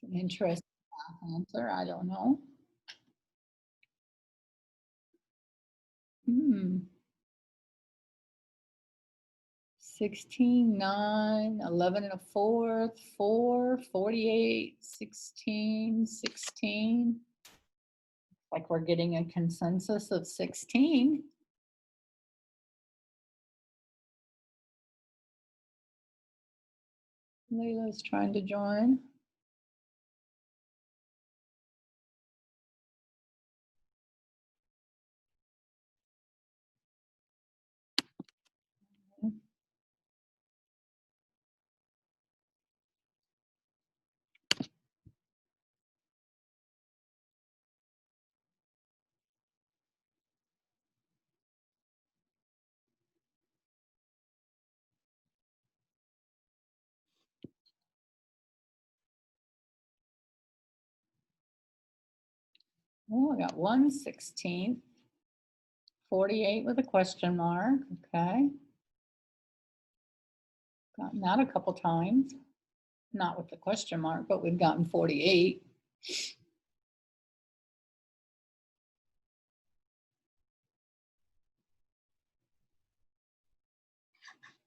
An interesting answer. I don't know. 16, 9, 11 and a fourth, 4, 48, 16, 16. Like we're getting a consensus of 16. Leila's trying to join. Oh, I got 1/16, 48 with a question mark. Okay. Gotten that a couple times. Not with the question mark, but we've gotten 48.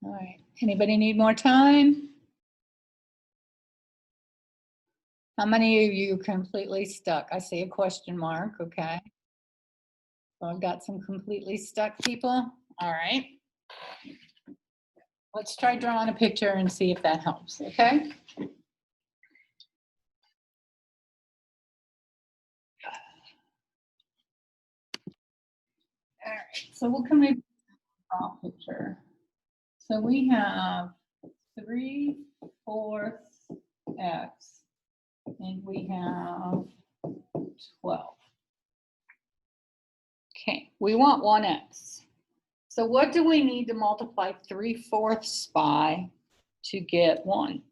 All right. Anybody need more time? How many of you completely stuck? I see a question mark. Okay. So I've got some completely stuck people. All right. Let's try drawing a picture and see if that helps. Okay. All right. So what can we draw a picture? So we have 3/4 x, and we have 12. Okay, we want 1x. So what do we need to multiply 3/4 by to get 1?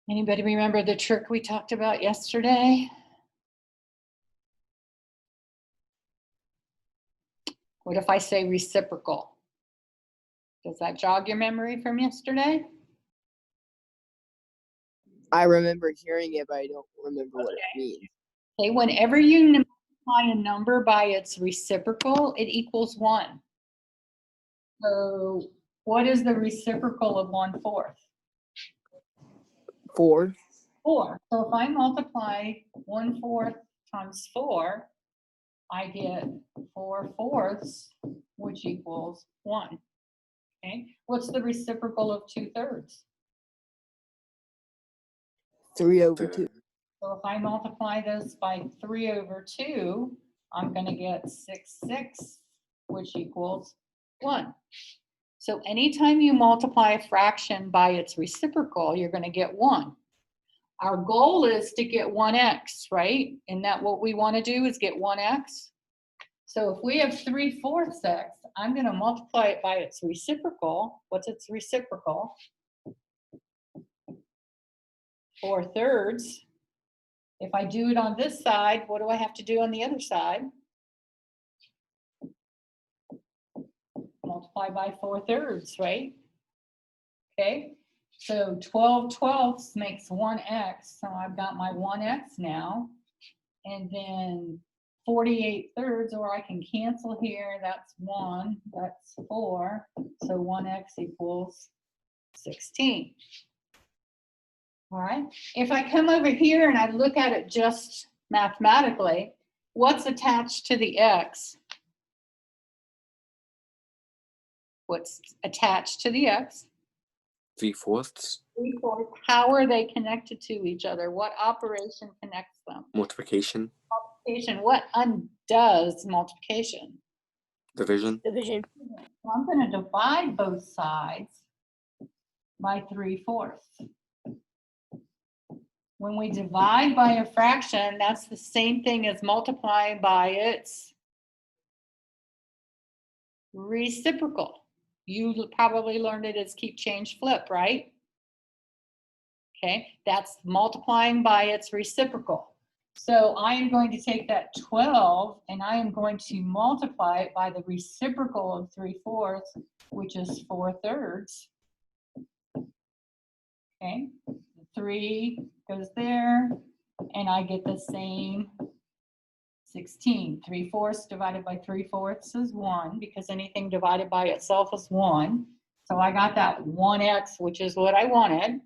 Anybody remember the trick we talked about yesterday? What if I say reciprocal? Does that jog your memory from yesterday? I remember hearing it, but I don't remember what it means. Okay, whenever you multiply a number by its reciprocal, it equals 1. So what is the reciprocal of 1/4? 4. 4. So if I multiply 1/4 times 4, I get 4/4, which equals 1. Okay, what's the reciprocal of 2/3? 3/2. So if I multiply this by 3/2, I'm going to get 6/6, which equals 1. So anytime you multiply a fraction by its reciprocal, you're going to get 1. Our goal is to get 1x, right? Isn't that what we want to do, is get 1x? So if we have 3/4 x, I'm going to multiply it by its reciprocal. What's its reciprocal? 4/3. If I do it on this side, what do I have to do on the other side? Multiply by 4/3, right? Okay, so 12/12 makes 1x, so I've got my 1x now. And then 48/3, or I can cancel here, that's 1, that's 4, so 1x equals 16. All right, if I come over here and I look at it just mathematically, what's attached to the x? What's attached to the x? 3/4. 3/4. How are they connected to each other? What operation connects them? Multiplication. Multiplication. What undoes multiplication? Division. Division. So I'm going to divide both sides by 3/4. When we divide by a fraction, that's the same thing as multiplying by its reciprocal. You probably learned it as keep, change, flip, right? Okay, that's multiplying by its reciprocal. So I am going to take that 12 and I am going to multiply it by the reciprocal of 3/4, which is 4/3. Okay, 3 goes there, and I get the same 16. 3/4 divided by 3/4 is 1, because anything divided by itself is 1. So I got that 1x, which is what I wanted,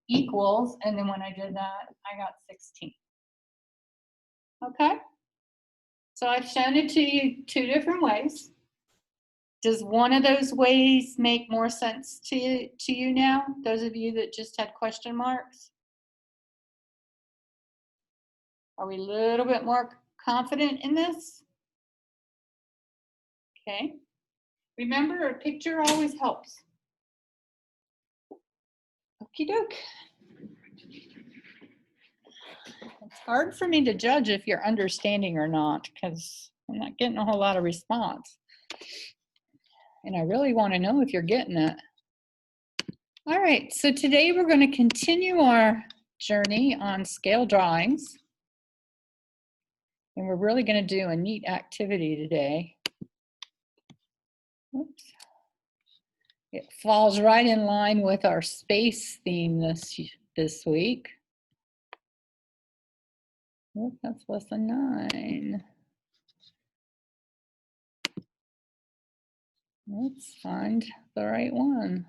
equals, and then when I did that, I got 16. Okay? So I've shown it to you 2 different ways. Does one of those ways make more sense to you now? Those of you that just had question marks? Are we a little bit more confident in this? Okay. Remember, a picture always helps. Okie doke. It's hard for me to judge if you're understanding or not, because I'm not getting a whole lot of response. And I really want to know if you're getting it. All right, so today we're going to continue our journey on scale drawings. And we're really going to do a neat activity today. Oops. It falls right in line with our space theme this week. Oh, that's lesson 9. Let's find the right one.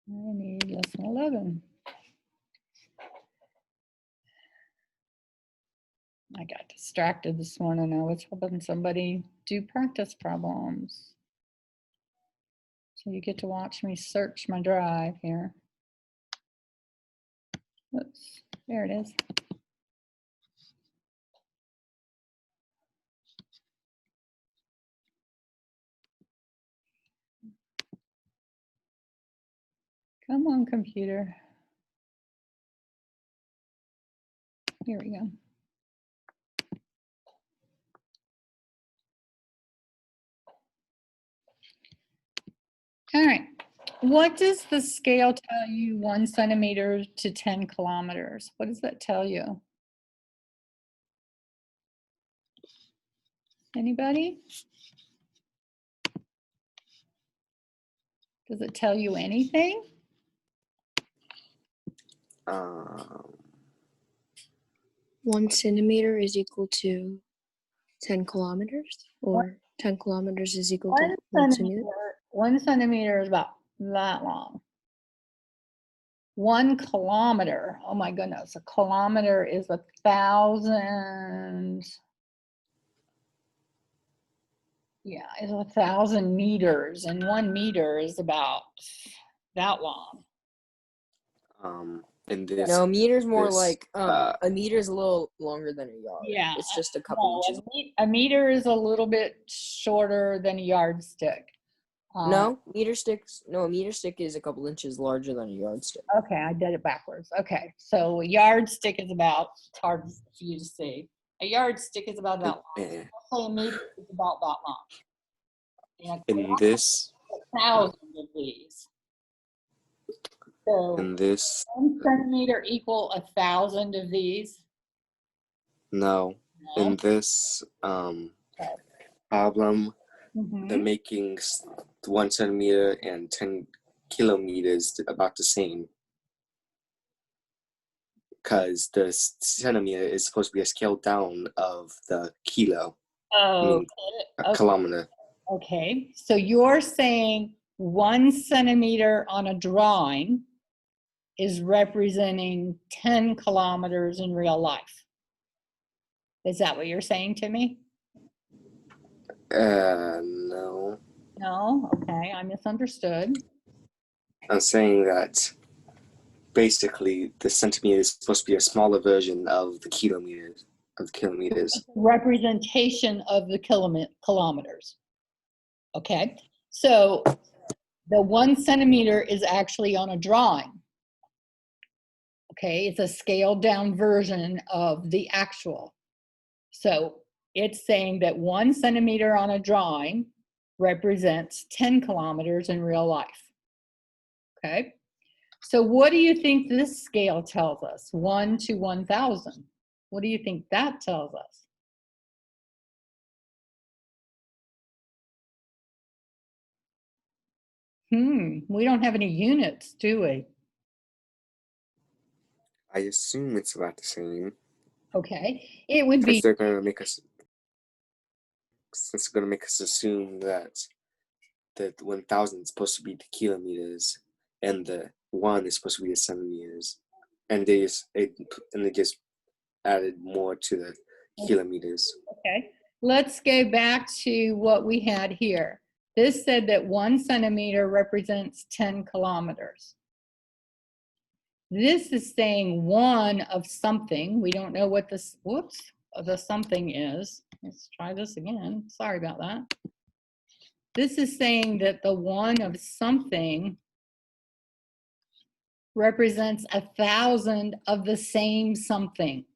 I need lesson 11. I got distracted this morning. I was helping somebody do practice problems. So you get to watch me search my drive here. Oops, there it is. Come on, computer. Here we go. All right. What does the scale tell you 1 centimeter to 10 kilometers? What does that tell you? Anybody? Does it tell you anything? 1 centimeter is equal to 10 kilometers, or 10 kilometers is equal to 1 centimeter. 1 centimeter is about that long. 1 kilometer, oh my goodness, a kilometer is 1,000. Yeah, it's 1,000 meters, and 1 meter is about that long. In this. No, a meter's more this, like a meter is a little longer than a yard. Yeah, It's just a couple inches. A meter is a little bit shorter than a yardstick. No, a meter stick is a couple inches larger than a yardstick. Okay, I did it backwards. Okay, so a yardstick is about, it's hard for you to see. A yardstick is about that long. I'll say a meter is about that long. And in this. 1,000 of these. So In this. 1 centimeter equal 1,000 of these? No. No. In this problem, Mm-hmm. the making 1 centimeter and 10 kilometers about the same, because the centimeter is supposed to be a scale down of the kilo. Oh, A kilometer. Okay, so you're saying 1 centimeter on a drawing is representing 10 kilometers in real life. Is that what you're saying to me? No. No? Okay, I misunderstood. I'm saying that basically the centimeter is supposed to be a smaller version of the kilometers. Representation of the kilometers. Okay, so the 1 centimeter is actually on a drawing. Okay, it's a scaled down version of the actual. So it's saying that 1 centimeter on a drawing represents 10 kilometers in real life. Okay, so what do you think this scale tells us? 1 to 1,000. What do you think that tells us? We don't have any units, do we? I assume it's about the same. Okay, it would be, Because they're going to make us, since it's going to make us assume that the 1,000 is supposed to be the kilometers and the 1 is supposed to be the centimeters, and they just added more to the kilometers. okay. Let's go back to what we had here. This said that 1 centimeter represents 10 kilometers. This is saying 1 of something. We don't know what this, the something is. Let's try this again. Sorry about that. This is saying that the 1 of something represents 1,000 of the same something.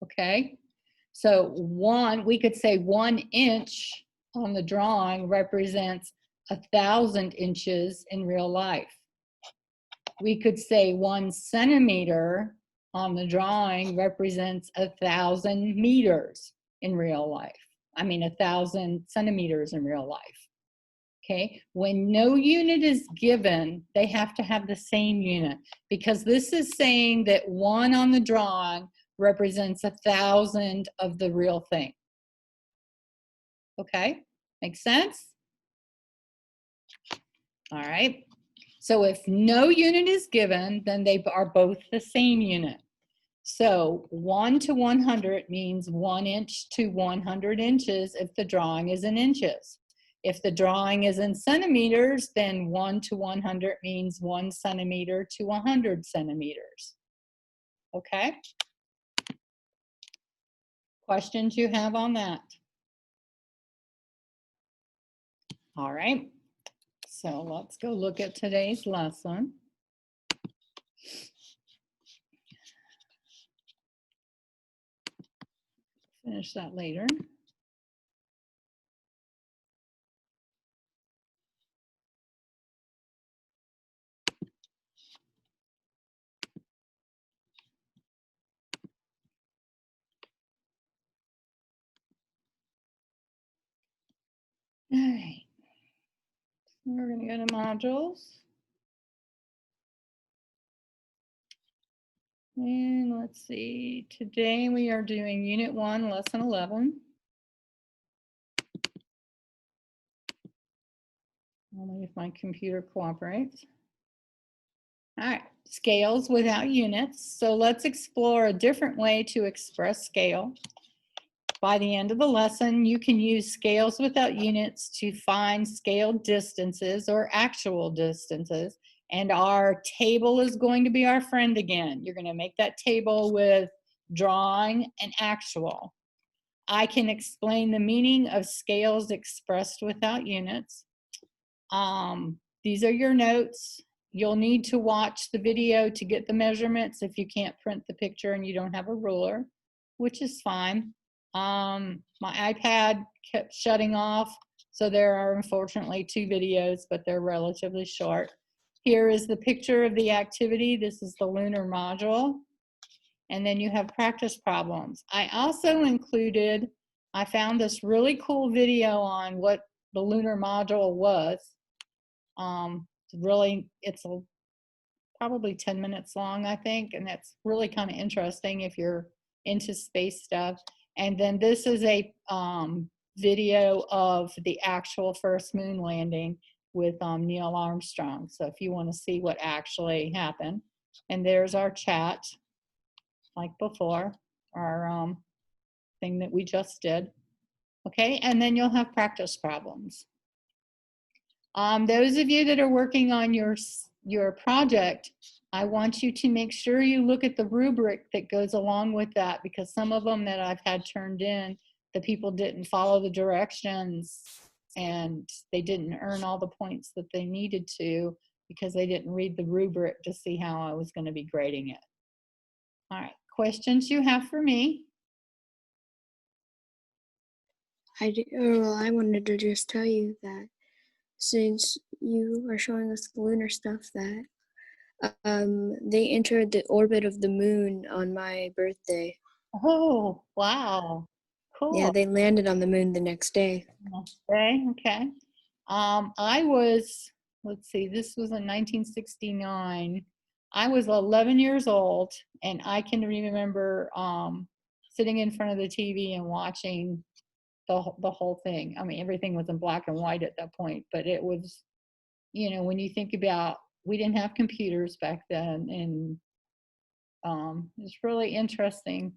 Okay, so 1, we could say 1 inch on the drawing represents 1,000 inches in real life. We could say 1 centimeter on the drawing represents 1,000 meters in real life. I mean, 1,000 centimeters in real life. Okay, when no unit is given, they have to have the same unit, because this is saying that 1 on the drawing represents 1,000 of the real thing. Okay, makes sense? All right, so if no unit is given, then they are both the same unit. So 1 to 100 means 1 inch to 100 inches if the drawing is in inches. If the drawing is in centimeters, then 1 to 100 means 1 centimeter to 100 centimeters. Okay? Questions you have on that? All right. So let's go look at today's lesson. Finish that later. All right. We're going to go to modules. And let's see, today we are doing Unit 1, Lesson 11. Only if my computer cooperates. All right, scales without units. So let's explore a different way to express scale. By the end of the lesson, you can use scales without units to find scale distances or actual distances. And our table is going to be our friend again. You're going to make that table with drawing and actual. I can explain the meaning of scales expressed without units. These are your notes. You'll need to watch the video to get the measurements if you can't print the picture and you don't have a ruler, which is fine. My iPad kept shutting off, so there are unfortunately 2 videos, but they're relatively short. Here is the picture of the activity. This is the lunar module. And then you have practice problems. I also included, I found this really cool video on what the lunar module was. It's probably 10 minutes long, I think, and that's really kind of interesting if you're into space stuff. And then this is a video of the actual first moon landing with Neil Armstrong. So if you want to see what actually happened. And there's our chat, like before, our thing that we just did. Okay, and then you'll have practice problems. Those of you that are working on your project, I want you to make sure you look at the rubric that goes along with that, because some of them that I've had turned in, the people didn't follow the directions and they didn't earn all the points that they needed to because they didn't read the rubric to see how I was going to be grading it. All right, questions you have for me? I wanted to just tell you that since you are showing us the lunar stuff, that they entered the orbit of the moon on my birthday. Oh, wow. Cool. Yeah, they landed on the moon the next day. Okay, okay. I was, let's see, this was in 1969. I was 11 years old, and I can remember sitting in front of the TV and watching the whole thing. I mean, everything was in black and white at that point, but it was, when you think about, we didn't have computers back then, and it's really interesting